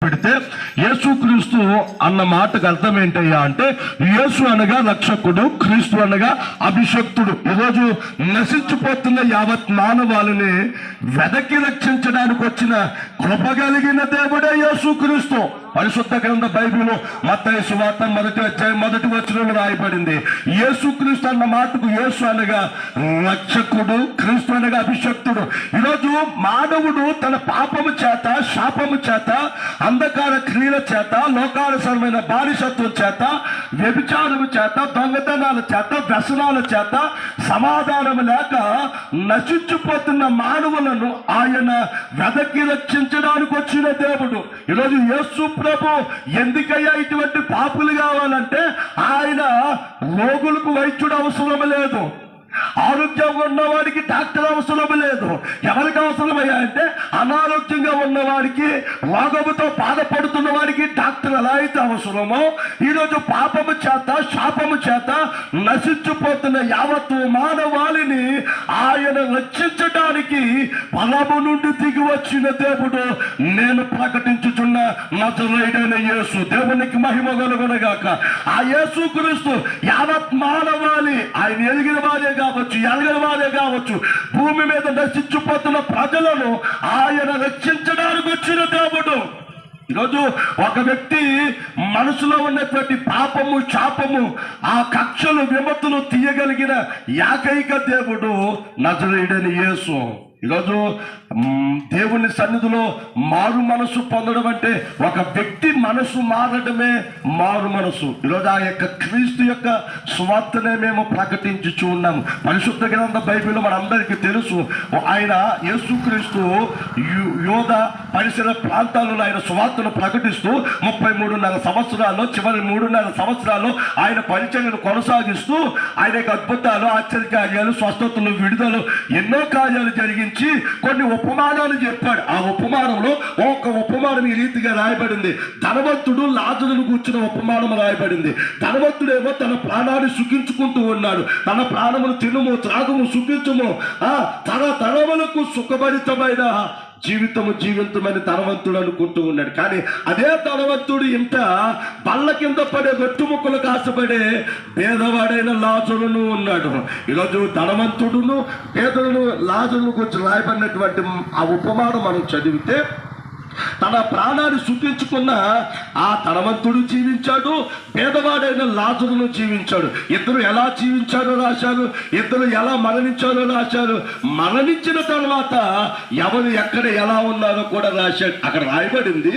పెడితే యేసుక్రీస్తు అన్న మాటకు అర్థం ఏంటయ్యా అంటే, యేసు అనగా రక్షకుడు, క్రీస్తు అనగా అభిషక్తుడు. ఈరోజు నశించిపోతున్న యావత్ మానవాళిని వెదకి రక్షించడానికి వచ్చిన కృప కలిగిన దేవుడే యేసుక్రీస్తు. పరిశుద్ధ గ్రంథ బైబిల్ మత్తయి సువార్త 1వ అధ్యాయం 1వ వచనంలో రాయబడింది. యేసుక్రీస్తు అన్న మాటకు యేసు అనగా రక్షకుడు, క్రీస్తు అనగా అభిషక్తుడు. ఈరోజు మానవుడు తన పాపము చేత, శాపము చేత, అంధకార క్రియల చేత, లోకానుసరమైన బానిసత్వం చేత, వ్యభిచారము చేత, దొంగతనాల చేత, వ్యసనాల చేత సమాధానం లేక నశించిపోతున్న మానవులను ఆయన వెదకి రక్షించడానికి వచ్చిన దేవుడు. ఈరోజు యేసు ప్రభు ఎందుకయ్యా ఇటువంటి పాపులు కావాలంటే, ఆయన రోగులకు వైద్యుడు అవసరం లేదు, ఆరోగ్యంగా ఉన్నవాడికి డాక్టర్ అవసరం లేదు. ఎవరికి అవసరమయ్యా అంటే, అనారోగ్యంగా ఉన్నవాడికి, రోగముతో బాధపడుతున్న వాడికి డాక్టర్ ఎలా అయితే అవసరమో, ఈరోజు పాపము చేత, శాపము చేత నశించిపోతున్న యావత్తు మానవాళిని ఆయన రక్షించడానికి బలము నుండి దిగి వచ్చిన దేవుడు నేను ప్రకటించుచున్న నజరేయుడైన యేసు. దేవునికి మహిమ కలుగునుగాక. ఆ యేసుక్రీస్తు యావత్ మానవాళి, ఆయన ఎదిగిన వారే కావచ్చు, ఎరగని వారే కావచ్చు, భూమి మీద నశించిపోతున్న ప్రజలను ఆయన రక్షించడానికి వచ్చిన దేవుడు. ఈరోజు ఒక వ్యక్తి మనసులో ఉన్నటువంటి పాపము, శాపము, ఆ కక్షలు, విమతులు తీయగలిగిన ఏకైక దేవుడు నజరేయుడైన యేసు. ఈరోజు దేవుని సన్నిధిలో మారు మనసు పొందడం అంటే ఒక వ్యక్తి మనసు మారడమే మారు మనసు. ఈరోజు ఆ యొక్క క్రీస్తు యొక్క సువార్తనే మేము ప్రకటించుచూ ఉన్నాము. పరిశుద్ధ గ్రంథ బైబిల్ మనందరికీ తెలుసు. ఆయన యేసుక్రీస్తు యోధ పరిసర ప్రాంతాలలో ఆయన సువార్తను ప్రకటిస్తూ 33.5 సంవత్సరాల్లో, చివరి 3.5 సంవత్సరాల్లో ఆయన పరిచర్యను కొనసాగిస్తూ ఆయన యొక్క అద్భుతాలు, ఆశ్చర్యకార్యాలు, స్వస్థతలు, విడుదలు, ఎన్నో కార్యాలు జరిగించి కొన్ని ఉపమానాలు చెప్పాడు. ఆ ఉపమానంలో ఒక ఉపమానం ఈ రీతిగా రాయబడింది. ధనవంతుడు లాజరును కూర్చున్న ఉపమానం రాయబడింది. ధనవంతుడేమో తన ప్రాణాన్ని సుఖించుకుంటూ ఉన్నాడు. తన ప్రాణమును తినుము, త్రాగుము, సుఖించుము, తరతరములకు సుఖభరితమైన జీవితము జీవితమని ధనవంతుడు అనుకుంటూ ఉన్నాడు. కానీ అదే ధనవంతుడు ఇంత బల్ల కింద పడే గట్టుముక్కలకు ఆశపడే పేదవాడైన లాజరును ఉన్నాడు. ఈరోజు ధనవంతుడును, పేదలను, లాజరును గురించి రాయబడినటువంటి ఆ ఉపమానం మనం చదివితే, తన ప్రాణాన్ని సుఖించుకున్న ఆ ధనవంతుడు జీవించాడు, పేదవాడైన లాజరును జీవించాడు. ఇద్దరు ఎలా జీవించారో రాశారు, ఇద్దరు ఎలా మరణించారో రాశారు. మరణించిన తర్వాత ఎవరు ఎక్కడ ఎలా ఉన్నారో కూడా రాశాడు. అక్కడ రాయబడింది,